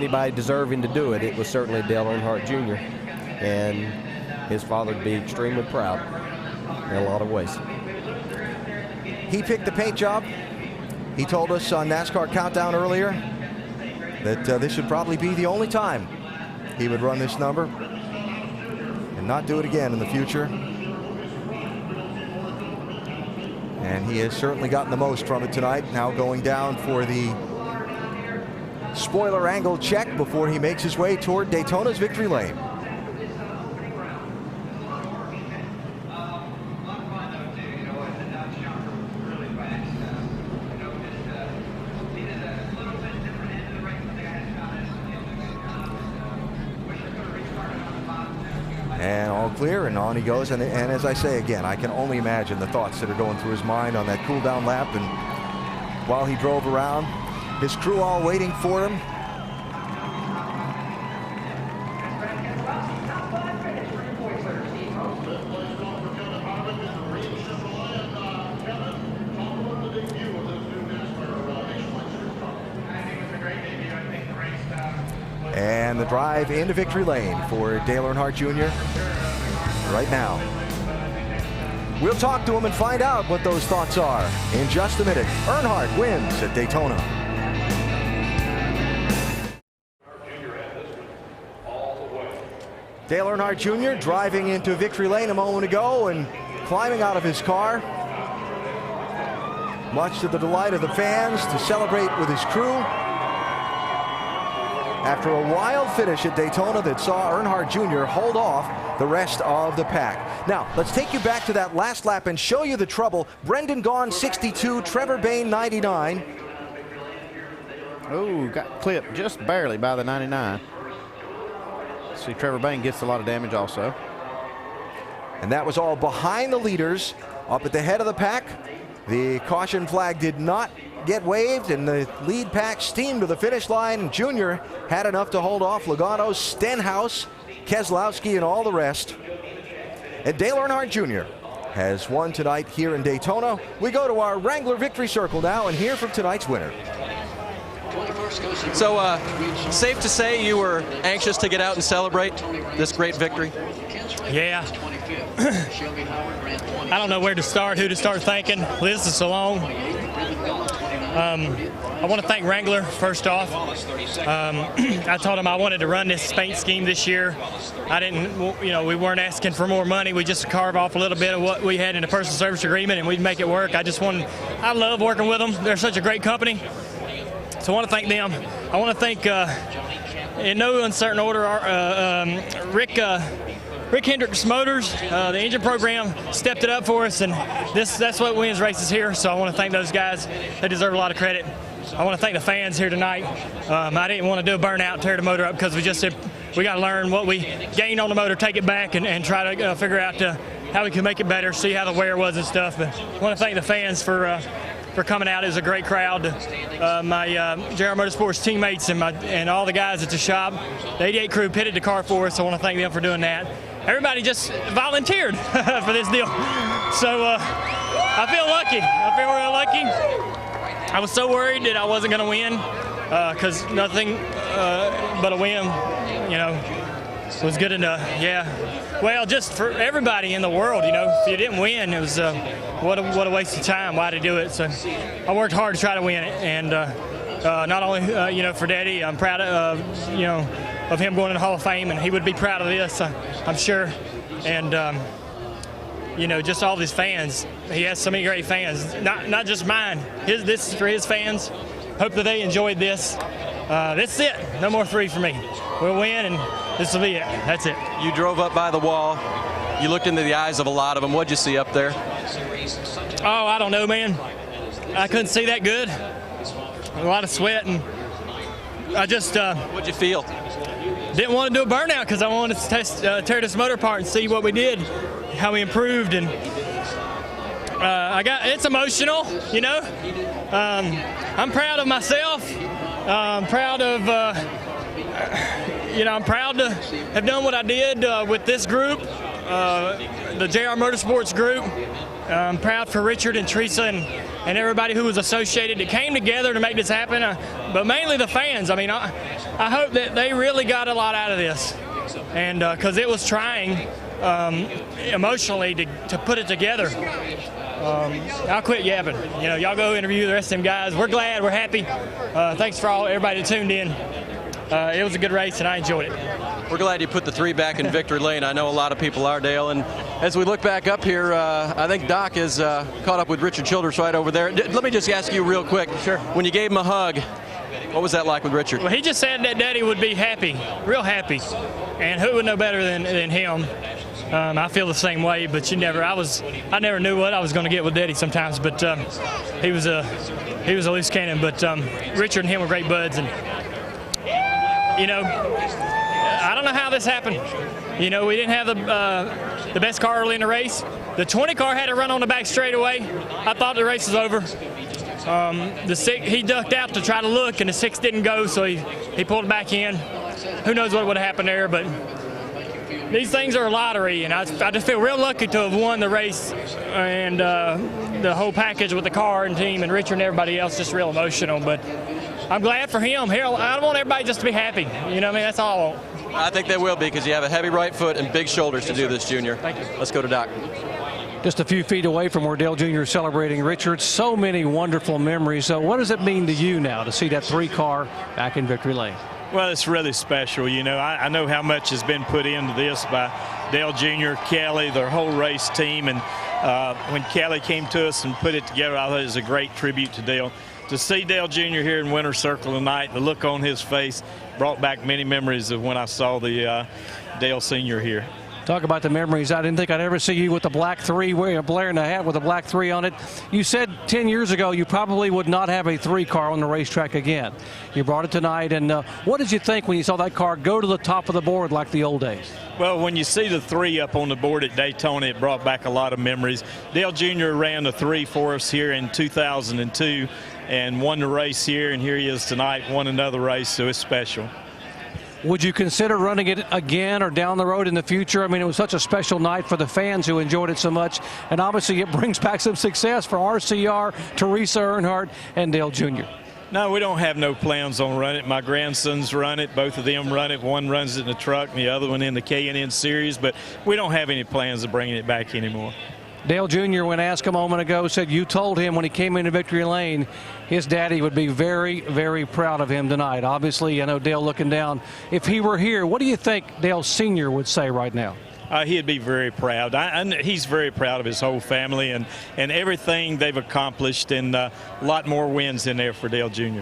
Anybody deserving to do it, it was certainly Dale Earnhardt Jr. And his father would be extremely proud in a lot of ways. He picked the paint job. He told us on NASCAR Countdown earlier that this would probably be the only time he would run this number and not do it again in the future. And he has certainly gotten the most from it tonight. Now going down for the spoiler angle check before he makes his way toward Daytona's victory lane. And all clear, and on he goes. And as I say again, I can only imagine the thoughts that are going through his mind on that cool down lap and while he drove around. His crew all waiting for him. And the drive into victory lane for Dale Earnhardt Jr. right now. We'll talk to him and find out what those thoughts are in just a minute. Earnhardt wins at Daytona. Dale Earnhardt Jr. driving into victory lane a moment ago and climbing out of his car, much to the delight of the fans, to celebrate with his crew. After a wild finish at Daytona that saw Earnhardt Jr. hold off the rest of the pack. Now, let's take you back to that last lap and show you the trouble. Brendan Gaughan, 62, Trevor Bayne, 99. Oh, got clipped just barely by the 99. See, Trevor Bayne gets a lot of damage also. And that was all behind the leaders up at the head of the pack. The caution flag did not get waved, and the lead pack steamed to the finish line. Junior had enough to hold off Logano, Stenhouse, Keselowski, and all the rest. And Dale Earnhardt Jr. has won tonight here in Daytona. We go to our Wrangler Victory Circle now and hear from tonight's winner. So, safe to say you were anxious to get out and celebrate this great victory? Yeah. I don't know where to start, who to start thanking. Liz is so long. I want to thank Wrangler first off. I told him I wanted to run this paint scheme this year. I didn't, we weren't asking for more money. We just carve off a little bit of what we had in the personal service agreement and we'd make it work. I love working with them. They're such a great company. So I want to thank them. I want to thank, in no uncertain order, Rick Hendricks Motors, the engine program stepped it up for us, and that's what wins races here. So I want to thank those guys. They deserve a lot of credit. I want to thank the fans here tonight. I didn't want to do a burnout and tear the motor up because we just said we got to learn what we gained on the motor, take it back, and try to figure out how we can make it better, see how the wear was and stuff. But I want to thank the fans for coming out. It was a great crowd. My JR Motorsports teammates and all the guys at the shop, the 88 crew pitted the car for us. So I want to thank them for doing that. Everybody just volunteered for this deal. So I feel lucky. I feel really lucky. I was so worried that I wasn't going to win because nothing but a win, was good enough. Yeah. Well, just for everybody in the world, if you didn't win, it was what a waste of time. Why to do it? So I worked hard to try to win it, and not only for Daddy, I'm proud of him going in the Hall of Fame, and he would be proud of this, I'm sure. And just all these fans. He has so many great fans, not just mine. This is for his fans. Hope that they enjoyed this. This is it. No more three for me. We'll win, and this will be it. That's it. You drove up by the wall. You looked into the eyes of a lot of them. What'd you see up there? Oh, I don't know, man. I couldn't see that good. A lot of sweat, and I just what'd you feel? Didn't want to do a burnout because I wanted to tear this motor apart and see what we did, how we improved, and it's emotional, I'm proud of myself. I'm proud of, I'm proud to have done what I did with this group, the JR Motorsports group. I'm proud for Richard and Teresa and everybody who was associated. It came together to make this happen, but mainly the fans. I mean, I hope that they really got a lot out of this, and because it was trying emotionally to put it together. I'll quit yapping. You know, y'all go interview the rest of them guys. We're glad. We're happy. Thanks for everybody that tuned in. It was a good race, and I enjoyed it. We're glad you put the 3 back in victory lane. I know a lot of people are, Dale. And as we look back up here, I think Doc is caught up with Richard Childress right over there. Let me just ask you real quick. Sure. When you gave him a hug, what was that like with Richard? Well, he just said that Daddy would be happy, real happy. And who would know better than him? I feel the same way, but I never knew what I was going to get with Daddy sometimes. But he was a loose cannon. But Richard and him were great buds, and you know, I don't know how this happened. You know, we didn't have the best car early in the race. The 20 car had to run on the back straightaway. I thought the race was over. The 6, he ducked out to try to look, and the 6 didn't go, so he pulled it back in. Who knows what would have happened there, but these things are a lottery, and I just feel real lucky to have won the race, and the whole package with the car and team and Richard and everybody else, just real emotional. But I'm glad for him. Here, I want everybody just to be happy. You know what I mean? That's all I want. I think they will be, because you have a heavy right foot and big shoulders to do this, Junior. Thank you. Let's go to Doc. Just a few feet away from where Dale Jr. is celebrating Richard. So many wonderful memories. So what does it mean to you now to see that 3 car back in victory lane? Well, it's really special. You know, I know how much has been put into this by Dale Jr., Kelly, their whole race team. And when Kelly came to us and put it together, I thought it was a great tribute to Dale. To see Dale Jr. here in Winter Circle tonight, the look on his face brought back many memories of when I saw the Dale Sr. here. Talk about the memories. I didn't think I'd ever see you with the black 3, blaring a hat with a black 3 on it. You said 10 years ago you probably would not have a 3 car on the racetrack again. You brought it tonight, and what did you think when you saw that car go to the top of the board like the old days? Well, when you see the 3 up on the board at Daytona, it brought back a lot of memories. Dale Jr. ran the 3 for us here in 2002 and won the race here, and here he is tonight, won another race, so it's special. Would you consider running it again or down the road in the future? I mean, it was such a special night for the fans who enjoyed it so much, and obviously it brings back some success for RCR, Teresa Earnhardt, and Dale Jr. No, we don't have no plans on running it. My grandsons run it. Both of them run it. One runs it in the truck and the other one in the K&N Series, but we don't have any plans of bringing it back anymore. Dale Jr., when asked a moment ago, said you told him when he came into victory lane his daddy would be very, very proud of him tonight. Obviously, I know Dale looking down. If he were here, what do you think Dale Sr. would say right now? He'd be very proud. He's very proud of his whole family and everything they've accomplished, and a lot more wins in there for Dale Jr.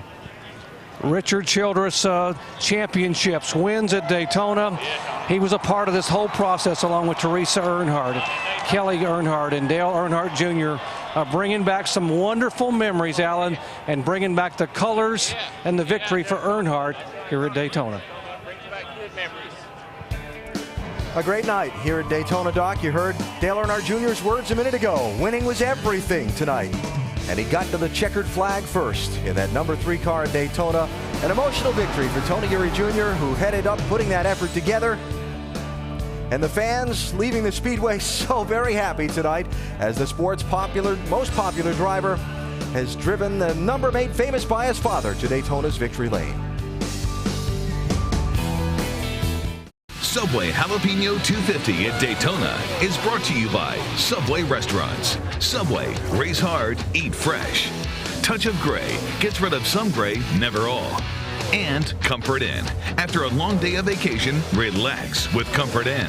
Richard Childress, championships, wins at Daytona. He was a part of this whole process along with Teresa Earnhardt, Kelly Earnhardt, and Dale Earnhardt Jr. Bringing back some wonderful memories, Alan, and bringing back the colors and the victory for Earnhardt here at Daytona. A great night here at Daytona, Doc. You heard Dale Earnhardt Jr.'s words a minute ago. Winning was everything tonight. And he got to the checkered flag first in that number 3 car at Daytona. An emotional victory for Tony Eury Jr., who headed up putting that effort together. And the fans leaving the Speedway so very happy tonight as the sport's most popular driver has driven the number made famous by his father to Daytona's victory lane. Subway Jalapeno 250 at Daytona is brought to you by Subway Restaurants. Subway, race hard, eat fresh. Touch of Gray gets rid of some gray, never all. And Comfort Inn. After a long day of vacation, relax with Comfort Inn.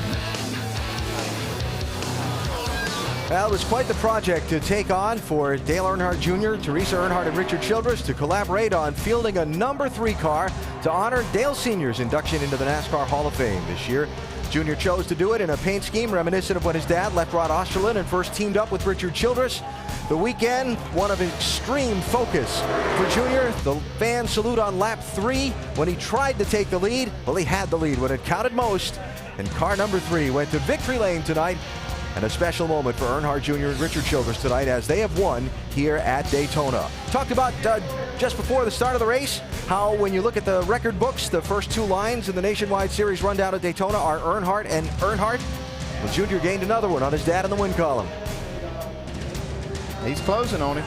Well, it was quite the project to take on for Dale Earnhardt Jr., Teresa Earnhardt, and Richard Childress to collaborate on fielding a number 3 car to honor Dale Sr.'s induction into the NASCAR Hall of Fame this year. Jr. chose to do it in a paint scheme reminiscent of when his dad left Rod Osterlund and first teamed up with Richard Childress. The weekend, one of extreme focus for Jr. The fan salute on lap 3 when he tried to take the lead. Well, he had the lead when it counted most, and car number 3 went to victory lane tonight. And a special moment for Earnhardt Jr. and Richard Childress tonight as they have won here at Daytona. Talked about just before the start of the race how when you look at the record books, the first 2 lines in the Nationwide Series rundown at Daytona are Earnhardt and Earnhardt. Well, Jr. gained another one on his dad in the win column. He's closing on him.